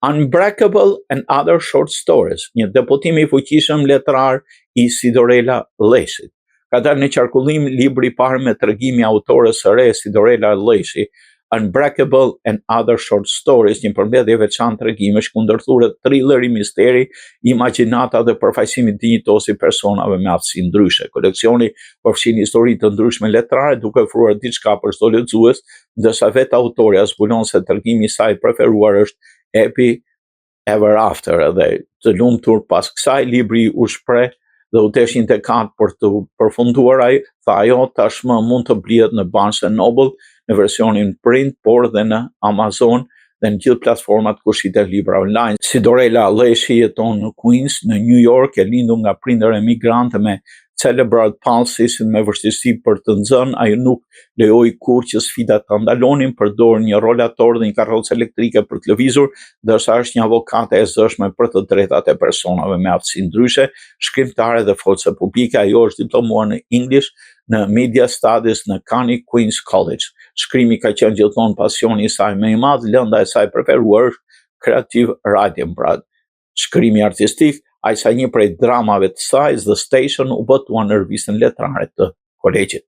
Unbreakable and Other Short Stories, një deputim I fuqishëm letrar I Sidorela Lleshit. Ka dalë në qarkullim libri I parë me tregimi autores së re Sidorela Lleshi, Unbreakable and Other Short Stories, një përmbledhje veçantë tregimesh ku ndërthuret thriller I misteri, imagjinata dhe përfaqësimi dinjitos I personave me aftësi ndryshe. Koleksioni përfshin histori të ndryshme letrare duke ofruar diçka për çdo lexues, ndërsa vetë autorea zbulon se tregimi I saj preferuar është Happy Ever After, dhe të lumtur pas kësaj libri u shpreh dhe u tesh intekat për të përfunduar ai, tha ajo tashmë mund të blihet në Barnes & Noble në versionin print, por dhe në Amazon dhe në gjithë platformat ku shiten libra online. Sidorela Lleshi jeton në Queens, në New York, e lindur nga prindër emigrante me cerebral palsy, me vështirësi për të nxënë, ai nuk lejoi kur që sfidat ta ndalonin, përdor një rolator dhe një karrocë elektrike për të lëvizur, ndërsa është një avokate e zëshme për të drejtat e personave me aftësi ndryshe, shkrimtare dhe folëse publike. Ajo është diplomuar në English në Media Studies në Connie Queen's College. Shkrimi ka qenë gjithmonë pasioni I saj më I madh, lënda e saj preferuar është creative writing, pra shkrimi artistik. Ai sa një prej dramave të saj, The Station, u botuan në revistën letrare të kolegjit.